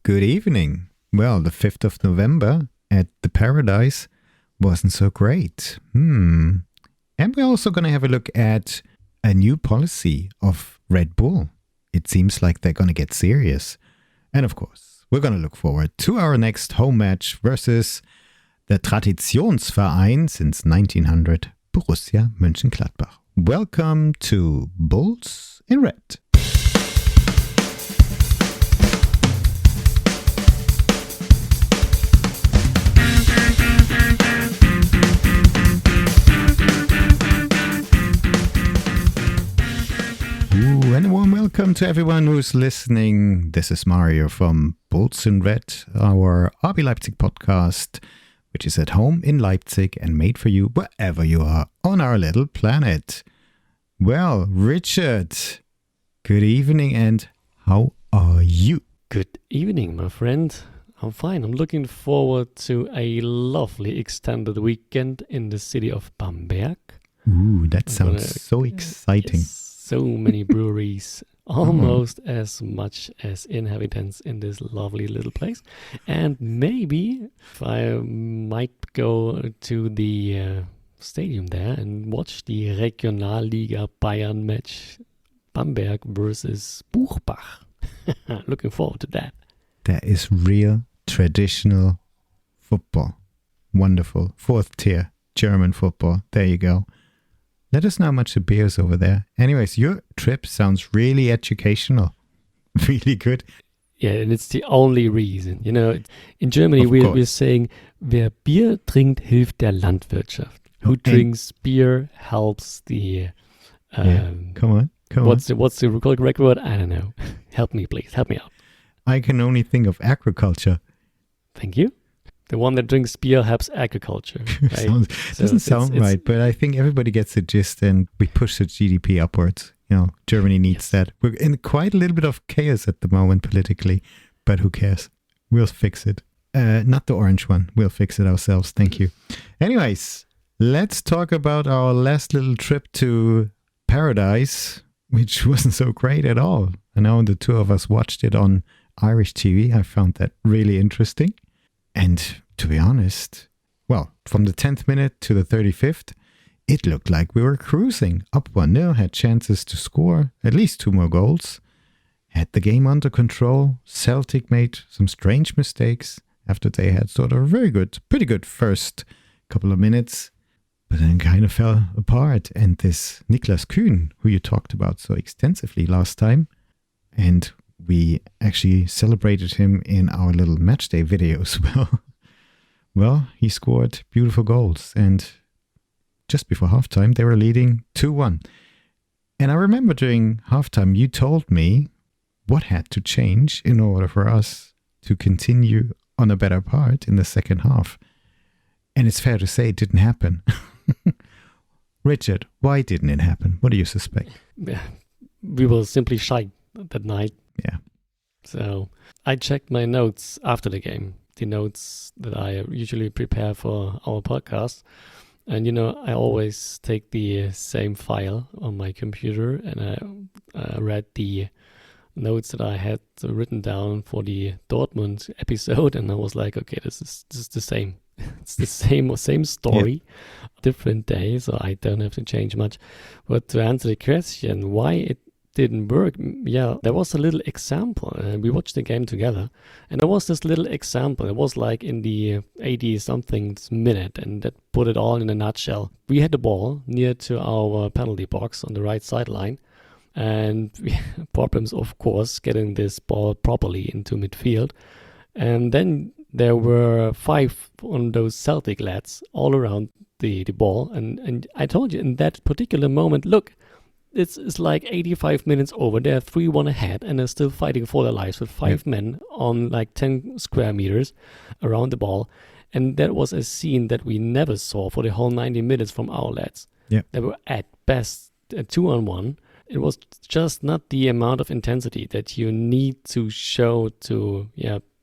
Good evening. Well, the 5th of November at the Paradise wasn't so great. And we're also going to have a look at a new policy of Red Bull. It seems like they're going to get serious. And of course, we're going to look forward to our next home match versus the Traditionsverein since 1900, Borussia Mönchengladbach. Welcome to Bulls in Red. And a warm welcome to everyone who's listening. This is Mario from Bulls in Red, our RB Leipzig podcast, which is at home in Leipzig and made for you wherever you are on our little planet. Well, Richard, good evening and how are you? Good evening, my friend. I'm fine. I'm looking forward to a lovely extended weekend in the city of Bamberg. Ooh, that sounds so exciting. Yes. So many breweries, almost as much as inhabitants in this lovely little place. And maybe if I might go to the stadium there and watch the Regionalliga Bayern match, Bamberg versus Buchbach. Looking forward to that. That is real traditional football. Wonderful. 4th tier German football. There you go. Let us know how much the beer's over there. Anyways, your trip sounds really educational. Really good. Yeah, and it's the only reason. You know, in Germany, we're saying, wer Bier trinkt, hilft der Landwirtschaft. Who drinks beer helps the... Come on. What's the correct word? I don't know. Help me, please. Help me out. I can only think of agriculture. Thank you. The one that drinks beer helps agriculture. Right? Doesn't sound right, but I think everybody gets the gist and we push the GDP upwards. You know, Germany needs that. We're in quite a little bit of chaos at the moment politically, but who cares? We'll fix it. Not the orange one. We'll fix it ourselves. Thank you. Anyways, let's talk about our last little trip to Paradise, which wasn't so great at all. I know the two of us watched it on Irish TV. I found that really interesting. And to be honest, well, from the 10th minute to the 35th, it looked like we were cruising. Up 1-0, had chances to score at least 2 more goals. Had the game under control. Celtic made some strange mistakes after they had sort of a pretty good first couple of minutes. But then kind of fell apart. And this Niklas Kühn, who you talked about so extensively last time, and we actually celebrated him in our little matchday video as well. Well, he scored beautiful goals. And just before halftime, they were leading 2-1. And I remember during halftime, you told me what had to change in order for us to continue on a better part in the second half. And it's fair to say it didn't happen. Richard, why didn't it happen? What do you suspect? We were simply shy that night. Yeah. So I checked my notes after the game, the notes that I usually prepare for our podcast. And, you know, I always take the same file on my computer and I read the notes that I had written down for the Dortmund episode. And I was like, okay, this is the same. It's the same story, different day. So I don't have to change much. But to answer the question, why it didn't work, there was a little example. We watched the game together, and there was this little example. It was like in the 80-something minute, and that put it all in a nutshell. We had the ball near to our penalty box on the right sideline, and we had problems, of course, getting this ball properly into midfield. And then there were 5 on those Celtic lads all around the ball, and I told you in that particular moment, look, it's like 85 minutes over. They're 3-1 ahead and they're still fighting for their lives with 5 men on like 10 square meters around the ball. And that was a scene that we never saw for the whole 90 minutes from our lads. Yeah. They were at best a 2-on-1. It was just not the amount of intensity that you need to show to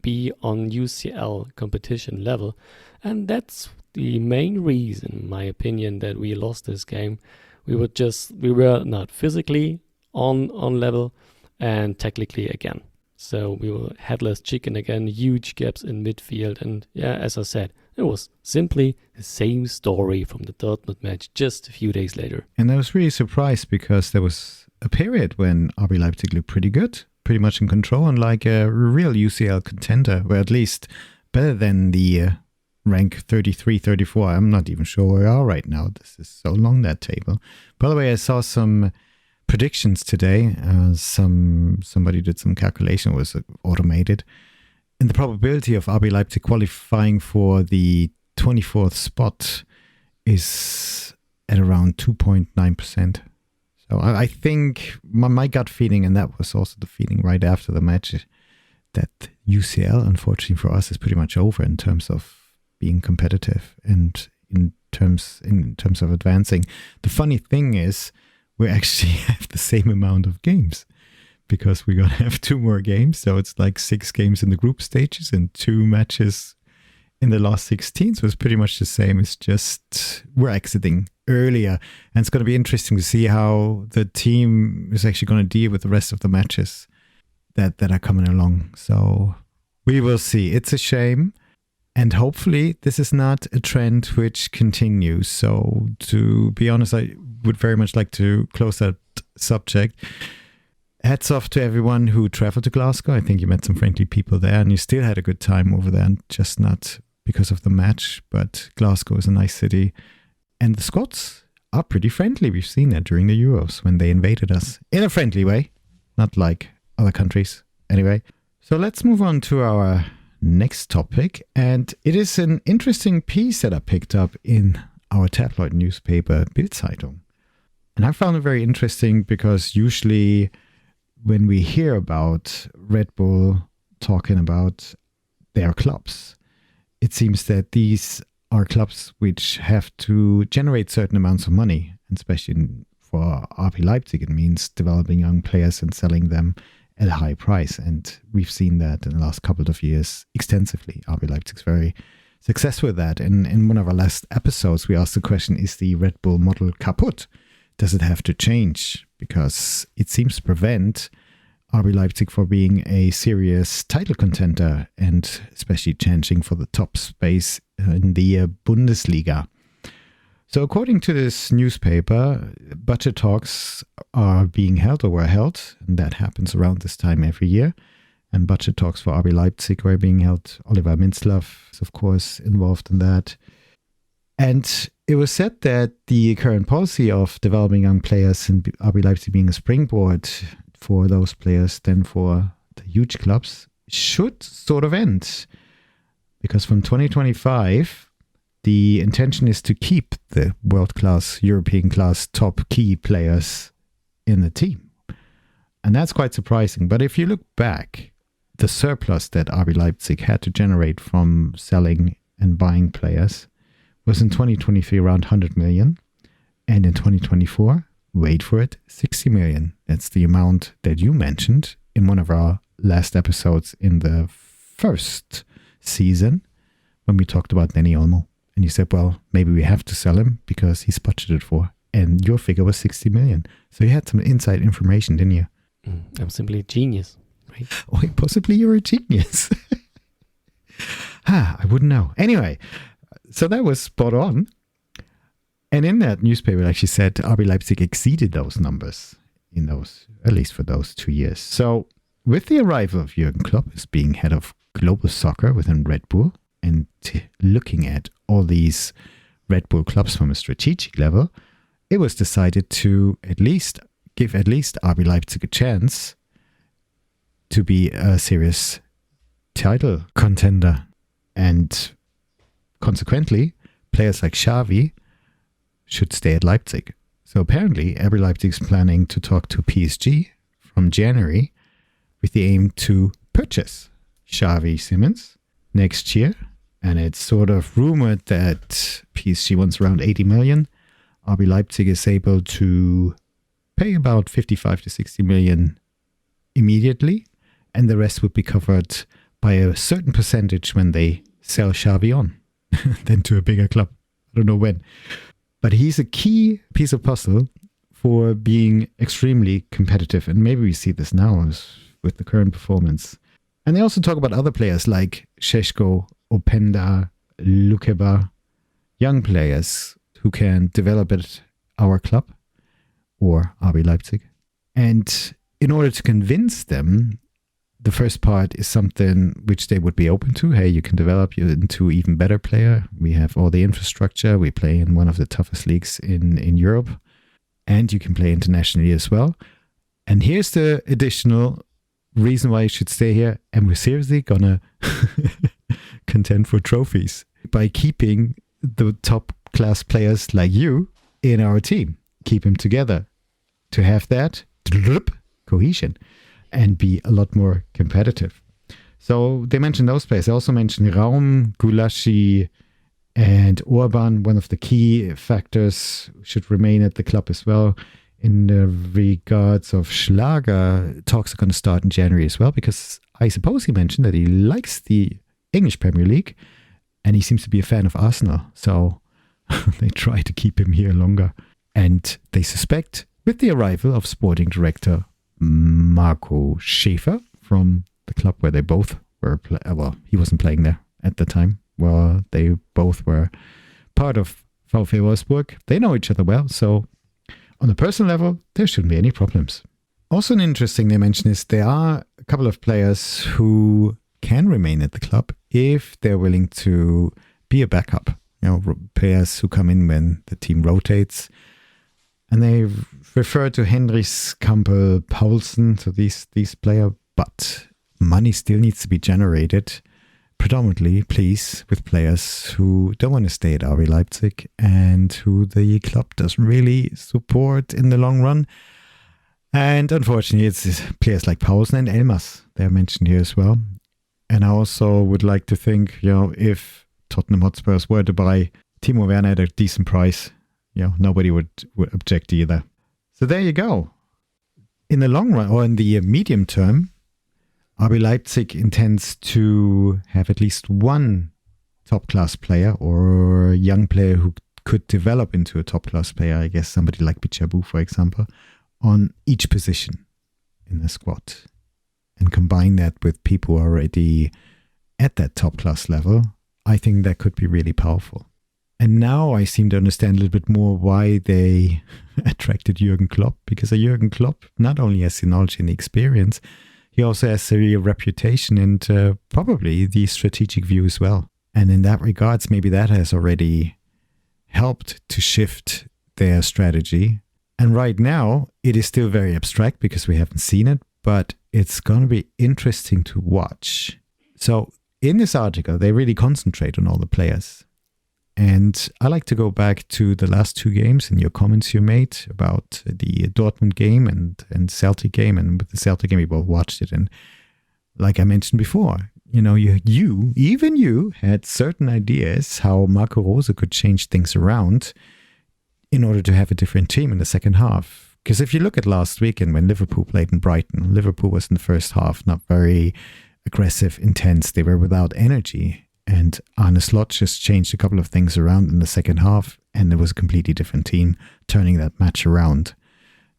be on UCL competition level. And that's the main reason, in my opinion, that we lost this game. We were not physically on level and technically again. So we were headless chicken again, huge gaps in midfield. And yeah, as I said, it was simply the same story from the Dortmund match just a few days later. And I was really surprised because there was a period when RB Leipzig looked pretty good, pretty much in control, and like a real UCL contender, or at least better than the rank 33, 34. I'm not even sure where we are right now. This is so long, that table. By the way, I saw some predictions today. Somebody did some calculation, it was automated. And the probability of RB Leipzig qualifying for the 24th spot is at around 2.9%. So I think my gut feeling, and that was also the feeling right after the match, that UCL, unfortunately for us, is pretty much over in terms of being competitive and in terms of advancing. The funny thing is, we actually have the same amount of games because we're going to have 2 more games. So it's like 6 games in the group stages and 2 matches in the last 16. So it's pretty much the same. It's just we're exiting earlier. And it's going to be interesting to see how the team is actually going to deal with the rest of the matches that are coming along. So we will see. It's a shame. And hopefully this is not a trend which continues. So to be honest, I would very much like to close that subject. Hats off to everyone who traveled to Glasgow. I think you met some friendly people there and you still had a good time over there, and just not because of the match, but Glasgow is a nice city. And the Scots are pretty friendly. We've seen that during the Euros when they invaded us in a friendly way, not like other countries. Anyway, so let's move on to our next topic. And it is an interesting piece that I picked up in our tabloid newspaper, Bild-Zeitung. And I found it very interesting because usually when we hear about Red Bull talking about their clubs, it seems that these are clubs which have to generate certain amounts of money, and especially for RB Leipzig, it means developing young players and selling them at a high price. And we've seen that in the last couple of years extensively. RB Leipzig's very successful with that. And in one of our last episodes, we asked the question, is the Red Bull model kaput? Does it have to change? Because it seems to prevent RB Leipzig for being a serious title contender and especially challenging for the top space in the Bundesliga. So according to this newspaper, budget talks are being held or were held, and that happens around this time every year. And budget talks for RB Leipzig were being held. Oliver Minzlaff is, of course, involved in that. And it was said that the current policy of developing young players and RB Leipzig being a springboard for those players, then for the huge clubs, should sort of end. Because from 2025, the intention is to keep the world-class, European-class top key players in the team. And that's quite surprising. But if you look back, the surplus that RB Leipzig had to generate from selling and buying players was in 2023 around 100 million. And in 2024, wait for it, 60 million. That's the amount that you mentioned in one of our last episodes in the first season when we talked about Danny Olmo. And you said, well, maybe we have to sell him because he's budgeted for. And your figure was 60 million. So you had some inside information, didn't you? I'm simply a genius, right? Oh, possibly you're a genius. I wouldn't know. Anyway, so that was spot on. And in that newspaper, it actually said RB Leipzig exceeded those numbers in those, at least for those 2 years. So with the arrival of Jürgen Klopp as being head of global soccer within Red Bull and looking at all these Red Bull clubs from a strategic level, it was decided to give RB Leipzig a chance to be a serious title contender. And consequently, players like Xavi should stay at Leipzig. So apparently, RB Leipzig is planning to talk to PSG from January with the aim to purchase Xavi Simons next year. And it's sort of rumored that PSG wants around 80 million. RB Leipzig is able to pay about 55 to 60 million immediately. And the rest would be covered by a certain percentage when they sell Xavi on, then to a bigger club. I don't know when. But he's a key piece of puzzle for being extremely competitive. And maybe we see this now with the current performance And they also talk about other players like Šeško, Openda, Lukeba, young players who can develop at our club or RB Leipzig. And in order to convince them, the first part is something which they would be open to. Hey, you can develop you into even better player. We have all the infrastructure. We play in one of the toughest leagues in Europe. And you can play internationally as well. And here's the additional reason why you should stay here. And we're seriously gonna contend for trophies by keeping the top class players like you in our team. Keep them together to have that cohesion and be a lot more competitive. So they mentioned those players. They also mentioned Raum, Gulaschi, and Orban. One of the key factors should remain at the club as well. In the regards of Schlager, talks are going to start in January as well, because I suppose he mentioned that he likes the English Premier League and he seems to be a fan of Arsenal. So they try to keep him here longer. And they suspect, with the arrival of sporting director Marco Schäfer from the club where they both were, he wasn't playing there at the time. Well, they both were part of VfL Wolfsburg. They know each other well, so on a personal level, there shouldn't be any problems. Also, an interesting they mention is there are a couple of players who can remain at the club if they're willing to be a backup. You know, players who come in when the team rotates. And they refer to Henrys, Campbell, Paulsen, so these players. But money still needs to be generated, predominantly, please, with players who don't want to stay at RB Leipzig and who the club doesn't really support in the long run. And unfortunately, it's players like Paulsen and Elmas. They're mentioned here as well. And I also would like to think, if Tottenham Hotspurs were to buy Timo Werner at a decent price, nobody would object either. So there you go. In the long run, or in the medium term, RB Leipzig intends to have at least one top-class player or a young player who could develop into a top-class player, I guess somebody like Bichabu, for example, on each position in the squad. And combine that with people already at that top-class level, I think that could be really powerful. And now I seem to understand a little bit more why they attracted Jürgen Klopp, because Jürgen Klopp not only has the knowledge and the experience, he also has a reputation and probably the strategic view as well. And in that regards, maybe that has already helped to shift their strategy. And right now, it is still very abstract because we haven't seen it, but it's going to be interesting to watch. So in this article, they really concentrate on all the players. And I like to go back to the last two games and your comments you made about the Dortmund game and Celtic game. And with the Celtic game, we both watched it. And like I mentioned before, you had certain ideas how Marco Rose could change things around in order to have a different team in the second half. Because if you look at last weekend when Liverpool played in Brighton, Liverpool was in the first half not very aggressive, intense. They were without energy. And Arne Slot just changed a couple of things around in the second half, and there was a completely different team turning that match around.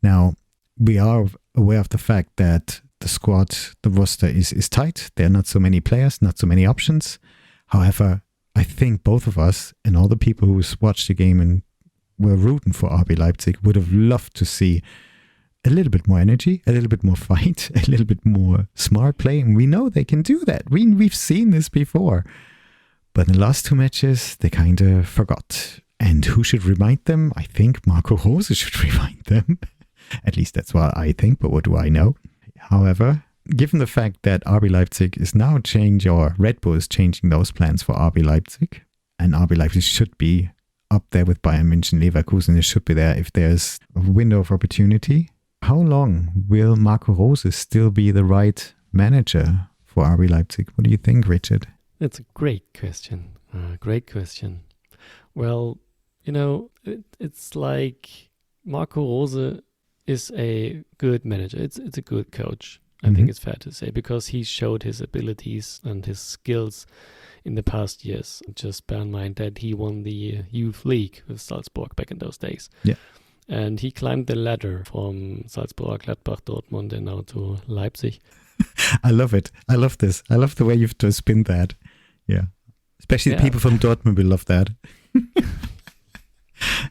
Now, we are aware of the fact that the squad, the roster is tight. There are not so many players, not so many options. However, I think both of us and all the people who watched the game and were rooting for RB Leipzig would have loved to see a little bit more energy, a little bit more fight, a little bit more smart play. And we know they can do that. We've seen this before. But in the last two matches, they kind of forgot. And who should remind them? I think Marco Rose should remind them. At least that's what I think, but what do I know? However, given the fact that RB Leipzig is now Red Bull is changing those plans for RB Leipzig, and RB Leipzig should be up there with Bayern München, Leverkusen, it should be there if there's a window of opportunity. How long will Marco Rose still be the right manager for RB Leipzig? What do you think, Richard? That's a great question. Great question. Well, it's like Marco Rose is a good manager. It's a good coach. I think it's fair to say, because he showed his abilities and his skills in the past years. Just bear in mind that he won the Youth League with Salzburg back in those days. Yeah. And he climbed the ladder from Salzburg, Gladbach, Dortmund, and now to Leipzig. I love it. I love this. I love the way you've to spin that. Yeah. Especially the people from Dortmund will love that.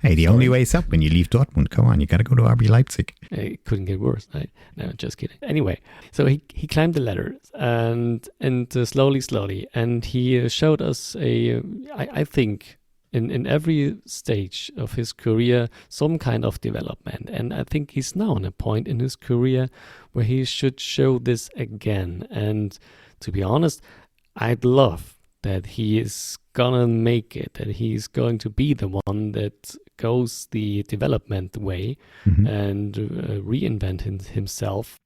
Hey, the only way is up when you leave Dortmund. Come on, you got to go to RB Leipzig. It couldn't get worse. No, just kidding. Anyway, so he climbed the ladder and slowly, and he showed us I think in every stage of his career some kind of development. And I think he's now on a point in his career where he should show this again. And to be honest, I'd love that he is gonna make it, that he's going to be the one that goes the development way and reinvent himself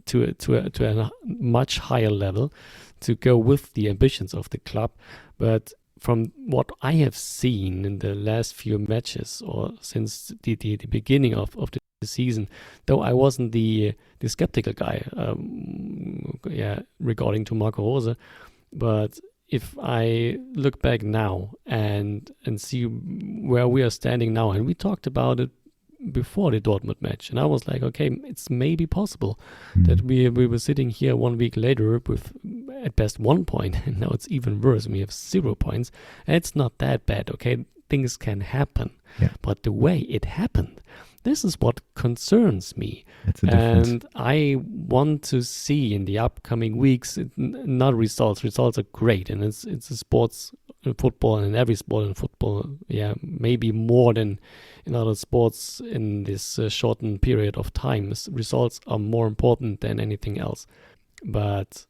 to a much higher level to go with the ambitions of the club. But from what I have seen in the last few matches or since the beginning of the season, though I wasn't the skeptical guy regarding to Marco Rose, but if I look back now and see where we are standing now, and we talked about it before the Dortmund match, and I was like, okay, it's maybe possible that we were sitting here 1 week later with at best 1 point, and now it's even worse. We have 0 points, and it's not that bad, okay? Things can happen, but the way it happened, this is what concerns me. That's a difference. And I want to see in the upcoming weeks, not results. Results are great, and it's a sports in football, and in every sport in football, maybe more than in other sports in this shortened period of time. Results are more important than anything else. But,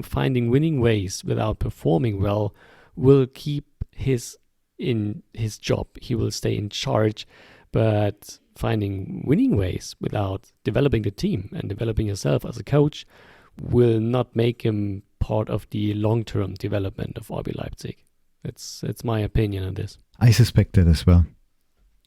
finding winning ways without performing well will keep in his job. He will stay in charge, but finding winning ways without developing the team and developing yourself as a coach will not make him part of the long-term development of RB Leipzig. It's my opinion on this. I suspect that as well.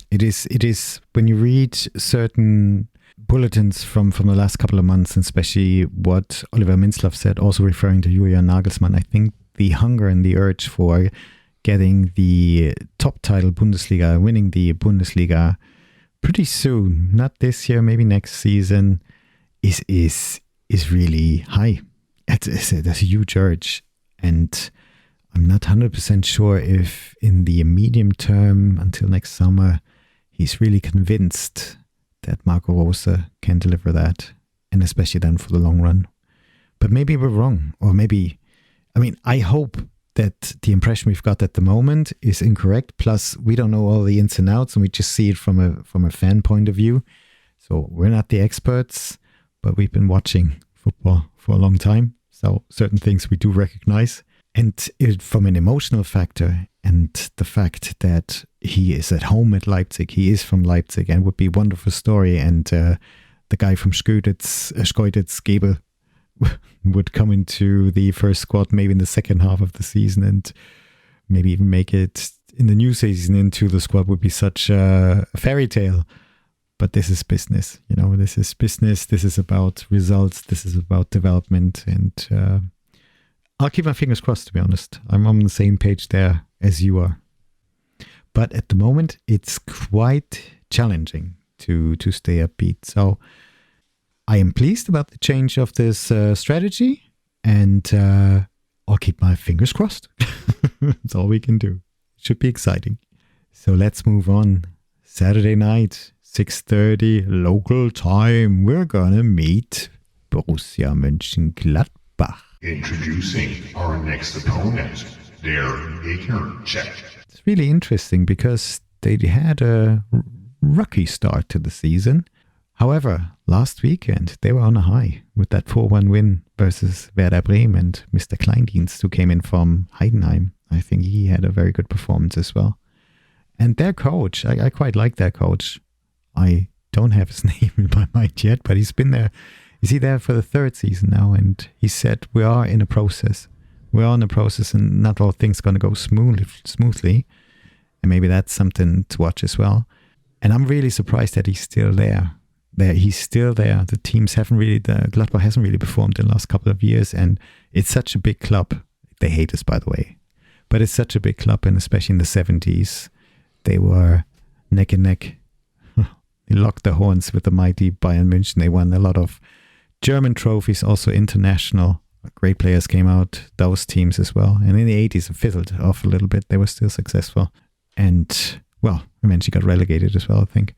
It is when you read certain bulletins from the last couple of months, and especially what Oliver Minzlaff said, also referring to Julian Nagelsmann, I think the hunger and the urge for getting the top title Bundesliga, winning the Bundesliga pretty soon, not this year, maybe next season, is really high. It's a huge urge, and I'm not 100% sure if in the medium term until next summer he's really convinced that Marco Rose can deliver that, and especially then for the long run. But maybe we're wrong, or I hope that the impression we've got at the moment is incorrect. Plus, we don't know all the ins and outs, and we just see it from a fan point of view. So we're not the experts, but we've been watching football for a long time. So certain things we do recognize. And from an emotional factor, and the fact that he is at home at Leipzig, he is from Leipzig, and would be a wonderful story. And the guy from Schkeuditz, Gebel, would come into the first squad maybe in the second half of the season, and maybe even make it in the new season into the squad would be such a fairy tale. But this is business, this is business. This is about results. This is about development. And I'll keep my fingers crossed, to be honest. I'm on the same page there as you are. But at the moment, it's quite challenging to stay upbeat. So I am pleased about the change of this strategy, and I'll keep my fingers crossed. That's all we can do. Should be exciting. So let's move on. Saturday night, 6:30 local time. We're gonna meet Borussia Mönchengladbach. Introducing our next opponent, their Gegnercheck. It's really interesting because they had a rocky start to the season. However, last weekend they were on a high with that 4-1 win versus Werder Bremen, and Mr. Kleindienst, who came in from Heidenheim. I think he had a very good performance as well. And their coach, I quite like their coach. I don't have his name in my mind yet, but he's been there. Is he there for the third season now? And he said, we are in a process. We are in a process, and not all things going to go smoothly. And maybe that's something to watch as well. And I'm really surprised that he's still there. He's still there. The teams Gladbach hasn't really performed in the last couple of years. And it's such a big club. They hate us, by the way. But it's such a big club, and especially in the 70s, they were neck and neck. They locked their horns with the mighty Bayern München. They won a lot of German trophies, also international. Great players came out, those teams as well. And in the 80s, it fizzled off a little bit. They were still successful. And, well, eventually got relegated as well, I think.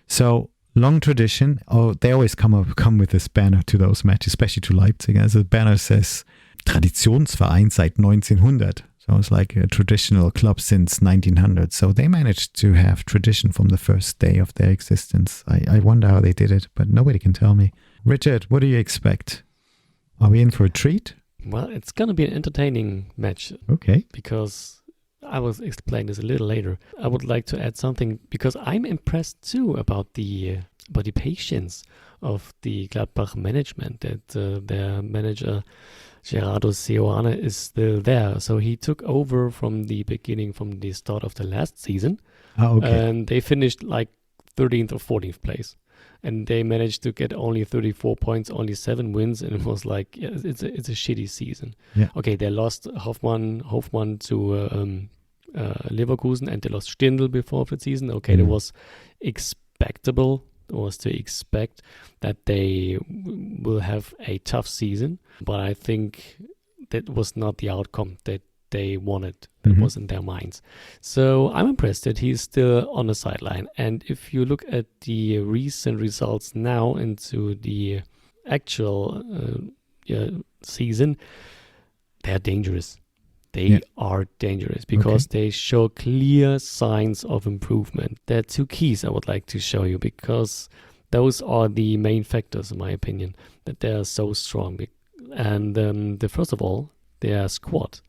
So, long tradition. Oh, they always come with this banner to those matches, especially to Leipzig. As the banner says, Traditionsverein seit 1900. So it's like a traditional club since 1900. So they managed to have tradition from the first day of their existence. I wonder how they did it, but nobody can tell me. Richard, what do you expect? Are we in for a treat? Well, it's going to be an entertaining match. Okay. Because I will explain this a little later. I would like to add something because I'm impressed too about the patience of the Gladbach management, that their manager Gerardo Seoane is still there. So he took over from the beginning, from the start of the last season. Okay. And they finished like 13th or 14th place. And they managed to get only 34 points, only 7 wins, and it was like, yeah, it's a shitty season. Yeah. Okay, they lost Hoffmann to Leverkusen, and they lost Stindl before the season. Okay, that was expectable. It was to expect that they will have a tough season, but I think that was not the outcome that they wanted. That was in their minds. So I'm impressed that he's still on the sideline. And if you look at the recent results now into the actual season, they're dangerous. They are dangerous because they show clear signs of improvement. There are 2 keys I would like to show you because those are the main factors, in my opinion, that they are so strong. And first of all, their squad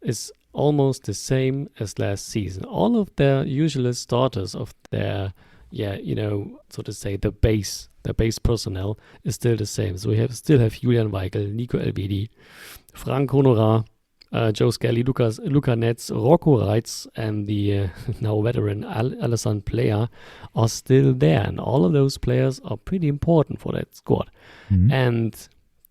is almost the same as last season. All of their usual starters of their, so to say, the base personnel is still the same. So we still have Julian Weigl, Nico Elvedi, Frank Honorat, Joe Skelly, Luca Netz, Rocco Reitz, and the now veteran Alassane Plea are still there. And all of those players are pretty important for that squad. And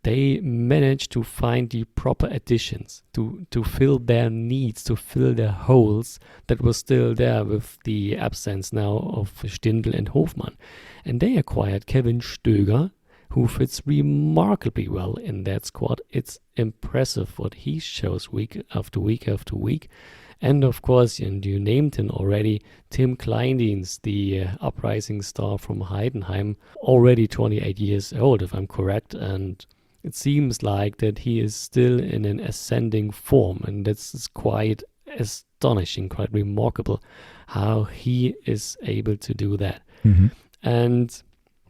they managed to find the proper additions to fill their needs, to fill their holes that were still there with the absence now of Stindl and Hofmann. And they acquired Kevin Stöger, who fits remarkably well in that squad. It's impressive what he shows week after week after week. And of course, and you named him already, Tim Kleindienst, the uprising star from Heidenheim, already 28 years old, if I'm correct. And it seems like that he is still in an ascending form, and that's quite astonishing, quite remarkable how he is able to do that. And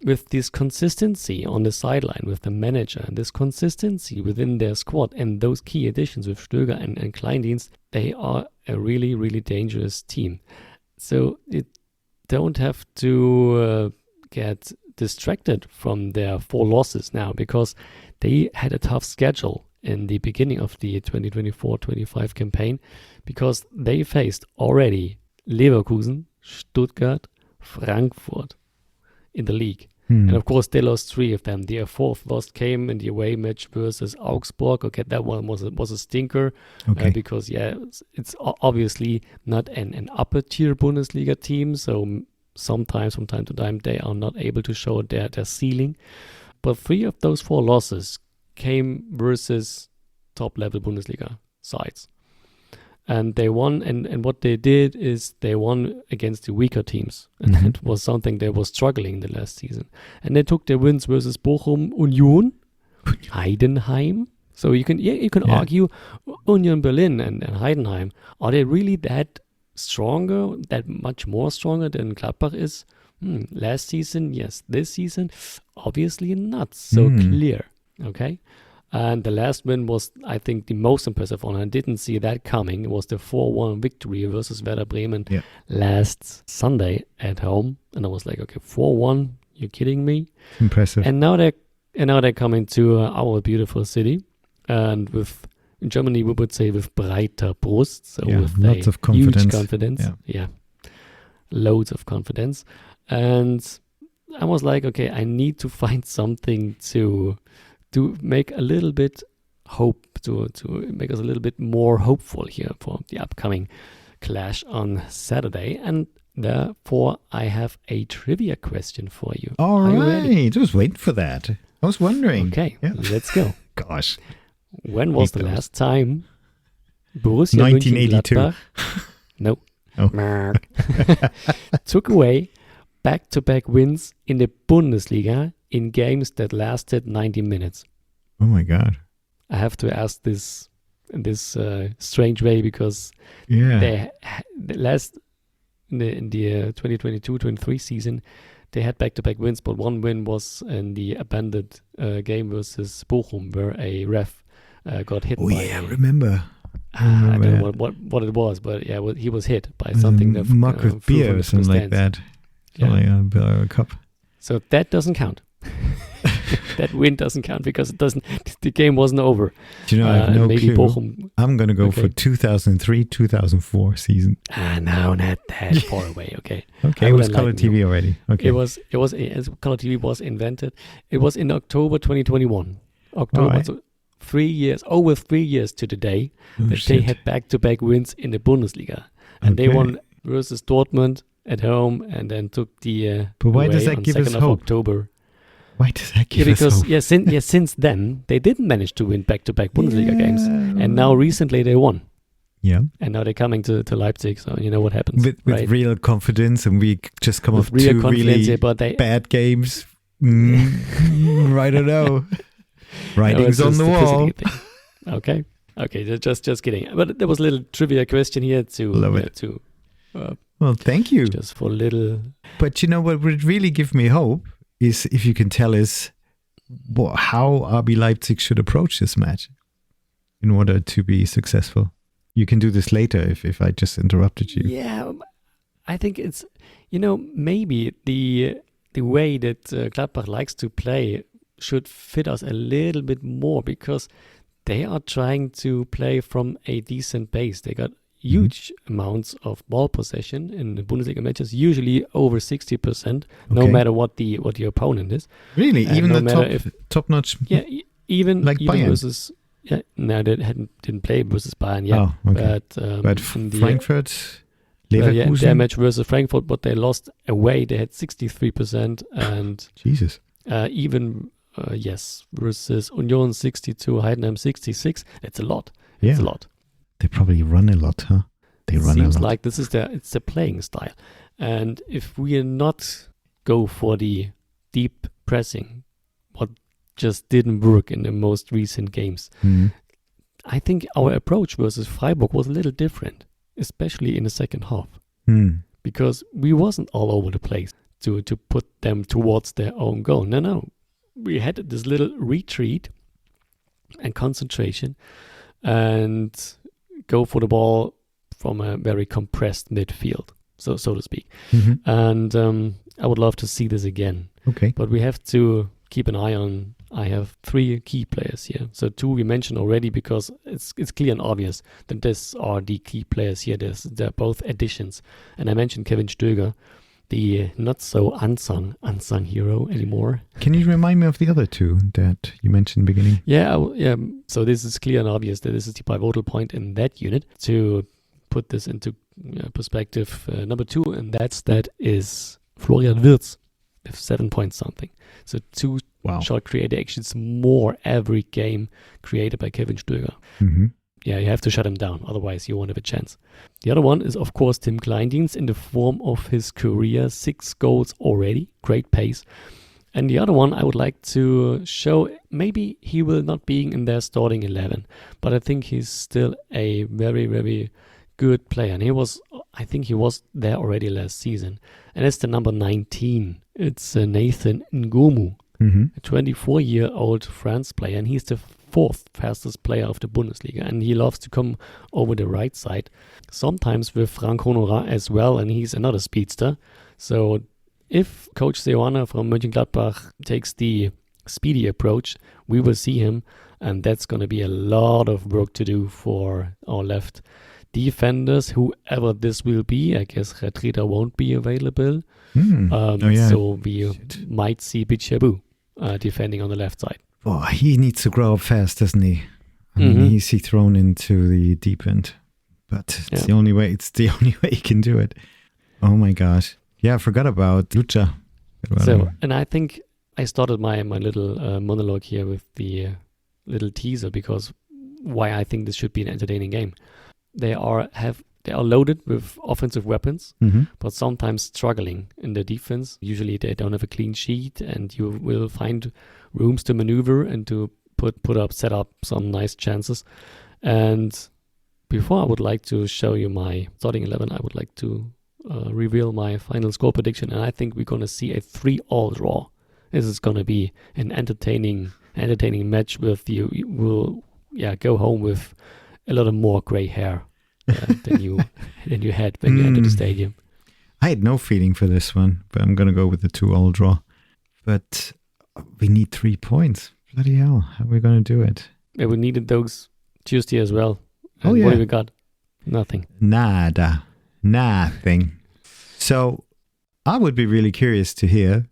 with this consistency on the sideline with the manager, and this consistency within their squad, and those key additions with Stöger and Kleindienst, they are a really, really dangerous team. So you don't have to get distracted from their 4 losses now, because they had a tough schedule in the beginning of the 2024-25 campaign, because they faced already Leverkusen, Stuttgart, Frankfurt in the league. And of course, they lost 3 of them. Their 4th loss came in the away match versus Augsburg. Okay, that one was a stinker because, it's obviously not an upper tier Bundesliga team. So sometimes, from time to time, they are not able to show their ceiling. But 3 of those 4 losses came versus top level Bundesliga sides. And they won, and what they did is they won against the weaker teams. And that was something they were struggling in the last season. And they took their wins versus Bochum, Union, Heidenheim. So you can argue Union Berlin and Heidenheim. Are they really that stronger, that much more stronger than Gladbach is? Last season, yes. This season, obviously not so clear. Okay? And the last win was, I think, the most impressive one. I didn't see that coming. It was the 4-1 victory versus Werder Bremen last Sunday at home. And I was like, okay, 4-1? You're kidding me? Impressive. And now they're coming to our beautiful city. And with, in Germany, we would say with breiter Brust. So with lots of confidence. Huge confidence. Yeah. Loads of confidence. And I was like, okay, I need to find something to make a little bit hope, to make us a little bit more hopeful here for the upcoming clash on Saturday. And therefore, I have a trivia question for you. All right. Just wait for that. I was wondering. Okay, Yeah. let's go. Gosh. When was the those. last time Borussia 1982. Mönchengladbach no, Oh. took away back-to-back wins in the Bundesliga in games that lasted 90 minutes? Oh my God. I have to ask this in this strange way because Yeah. the last in the 2022-23 season, they had back-to-back wins, but one win was in the abandoned game versus Bochum, where a ref got hit. Oh by yeah, remember. I don't know what it was, but yeah, he was hit by something that mug with flew beer from or the something like stands. that. Yeah. Like a cup. So that doesn't count. That win doesn't count because it doesn't. The game wasn't over. Do you know? I have no maybe clue. Bochum. I'm gonna go for 2003-2004 season. No, not that far away. Okay. Okay, I it will was color enlighten TV you. already. Okay. It was as color TV was invented. It was in October 2021. October, Alright. so over 3 years to the day Oh, that they had back-to-back wins in the Bundesliga, and they Okay. won versus Dortmund at home, and then took the. But why away does that on give us 2nd of hope? October. Why does that Yeah, give us because hope? since then they didn't manage to win back-to-back Bundesliga games, and now recently they won, Yeah. and now they're coming to Leipzig. So you know what happens, With right? real confidence, and we just come With off real two confidence, really yeah, but they bad games. I don't know. Writing's No, on it's the a wall. stupidity thing. Okay, just kidding. But there was a little trivia question here to Love it. to Well, thank you. just for a little. But you know what would really give me hope is if you can tell us how RB Leipzig should approach this match in order to be successful. You can do this later if I just interrupted you. Yeah, I think it's maybe the way that Gladbach likes to play should fit us a little bit more because they are trying to play from a decent base. They got huge amounts of ball possession in the Bundesliga matches, usually over 60%, no Okay. matter what the opponent is. Really? And Even no the matter top-notch? Yeah, even Like even Bayern? versus no, they didn't play versus Bayern yet. Oh, okay. But in the, Frankfurt, yeah, Leverkusen? their match versus Frankfurt, but they lost away. They had 63%, and Jesus. even versus Union 62, Heidenheim 66. It's a lot. Yeah. It's a lot. They probably run a lot, huh? They It run a seems lot. like it's the playing style, and if we are not go for the deep pressing, what just didn't work in the most recent games. Mhm. I think our approach versus Freiburg was a little different, especially in the second half, Hmm. because we wasn't all over the place to put them towards their own goal. No. We had this little retreat and concentration and go for the ball from a very compressed midfield, so to speak. Mhm. And I would love to see this again. Okay. But we have to keep an eye on. I have 3 key players here. So 2 we mentioned already because it's clear and obvious that these are the key players here. They're both additions. And I mentioned Kevin Stöger, the not so unsung hero anymore. Can you remind me of the other 2 that you mentioned in the beginning? Yeah. So this is clear and obvious that this is the pivotal point in that unit. To put this into perspective, number 2, and that is Florian Wirtz with 7 point something. So 2 Wow. shot created actions more every game created by Kevin Stöger. Mm-hmm. Yeah, you have to shut him down, otherwise you won't have a chance. The other one is, of course, Tim Kleindienst in the form of his career, 6 goals already, great pace. And the other one I would like to show, maybe he will not be in their starting 11, but I think he's still a very, very good player. And I think he was there already last season. And it's the number 19. It's Nathan Ngomu, Mm-hmm. a 24-year-old France player, and he's the 4th fastest player of the Bundesliga, and he loves to come over the right side, sometimes with Frank Honorat as well, and he's another speedster. So if Coach Seoane from Mönchengladbach takes the speedy approach, we will see him, and that's going to be a lot of work to do for our left defenders, whoever this will be. I guess Retreta won't be available. So we might see Bichabu defending on the left side. Oh, he needs to grow up fast, doesn't he? I mean, Mhm. he's thrown into the deep end, but it's the only way. It's the only way he can do it. Oh my gosh! Yeah, I forgot about Lucha. So, and I think I started my little monologue here with the little teaser because why I think this should be an entertaining game. They are loaded with offensive weapons, but sometimes struggling in the defense. Usually they don't have a clean sheet, and you will find rooms to maneuver and to set up some nice chances. And before I would like to show you my starting 11, I would like to reveal my final score prediction, and I think we're going to see a 3-3 draw. This is going to be an entertaining match with you will go home with a lot of more gray hair than you had when you entered the stadium. I had no feeling for this one, but I'm going to go with the 2-2 draw. But we need 3 points. Bloody hell, how are we going to do it? Yeah, we needed those Tuesday as well. And oh yeah. What have we got? Nothing. Nada. Nothing. So I would be really curious to hear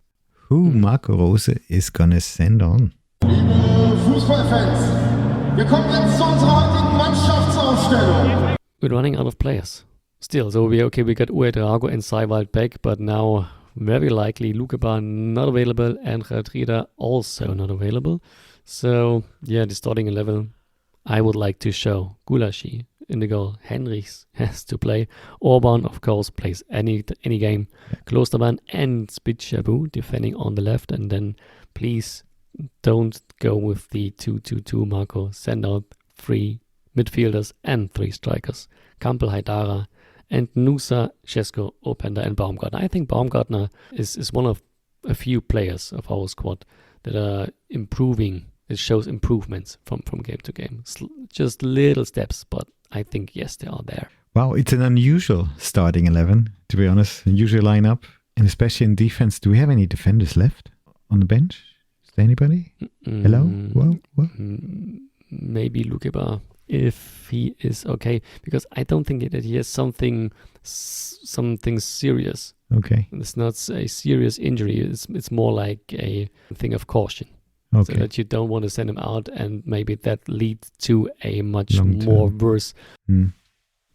who Marco Rose is going to send on. Liebe Fußballfans, wir kommen jetzt zu unserer heutigen Mannschaftsaufstellung. We're running out of players. Still, so we got Uwe Drago and Seiwald back, but now very likely Lukeba not available and Radrida also not available. So yeah, the starting 11, I would like to show Gulashi in the goal. Henrichs has to play. Orban, of course, plays any game. Klostermann and Spitschabu defending on the left. And then please don't go with the 2-2-2, Marco. Send out 3 midfielders and 3 strikers. Kampel, Haidara, and Nusa, Shesko, Openda, and Baumgartner. I think Baumgartner is one of a few players of our squad that are improving. It shows improvements from game to game. Just little steps, but I think, yes, they are there. Wow, it's an unusual starting 11, to be honest. Unusual lineup, and especially in defense. Do we have any defenders left on the bench? Is there anybody? Hello? What? Maybe Lukeba, if he is okay, because I don't think that he has something serious. Okay. It's not a serious injury. It's more like a thing of caution. Okay. So that you don't want to send him out, and maybe that leads to a much more worse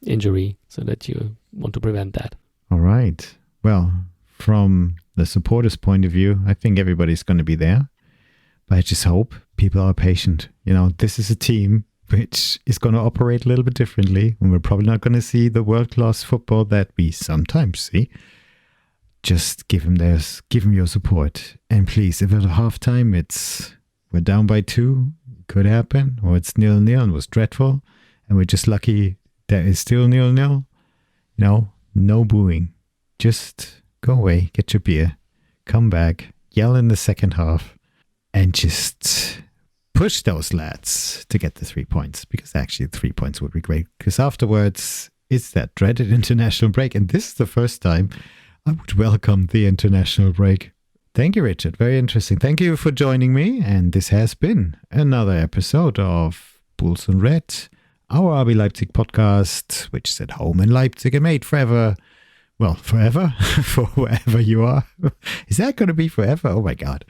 injury, so that you want to prevent that. All right. Well, from the supporters' point of view, I think everybody's going to be there. But I just hope people are patient. You know, this is a team which is going to operate a little bit differently, and we're probably not going to see the world-class football that we sometimes see. Just give him your support. And please, if at halftime we're down by 2, could happen, or it's 0-0 and was dreadful, and we're just lucky that it's still 0-0, no booing. Just go away, get your beer, come back, yell in the second half, and just push those lads to get the 3 points, because actually 3 points would be great, because afterwards it's that dreaded international break, and this is the first time I would welcome the international break. Thank you, Richard. Very interesting. Thank you for joining me. And this has been another episode of Bulls and Red, our RB Leipzig podcast, which is at home in Leipzig and made forever. Well, forever for wherever you are. Is that going to be forever? Oh my God.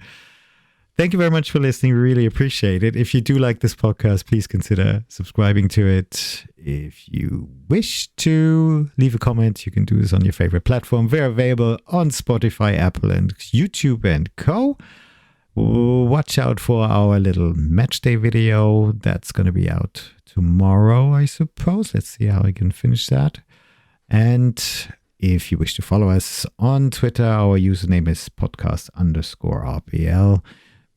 Thank you very much for listening. We really appreciate it. If you do like this podcast, please consider subscribing to it. If you wish to leave a comment, you can do this on your favorite platform. We're available on Spotify, Apple, and YouTube and co. Watch out for our little match day video. That's going to be out tomorrow, I suppose. Let's see how I can finish that. And if you wish to follow us on Twitter, our username is podcast_RBL.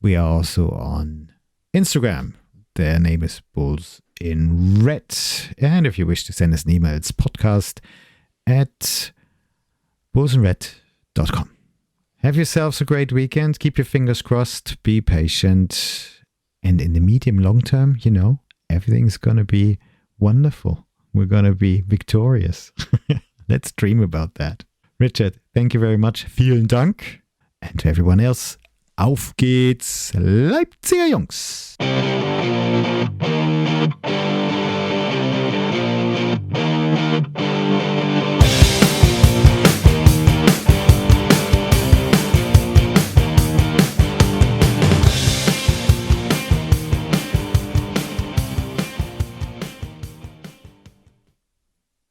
We are also on Instagram. Their name is Bulls in Red. And if you wish to send us an email, it's podcast@bullsandred.com. Have yourselves a great weekend. Keep your fingers crossed. Be patient. And in the medium long term, everything's going to be wonderful. We're going to be victorious. Let's dream about that. Richard, thank you very much. Vielen Dank. And to everyone else, auf geht's, Leipziger Jungs!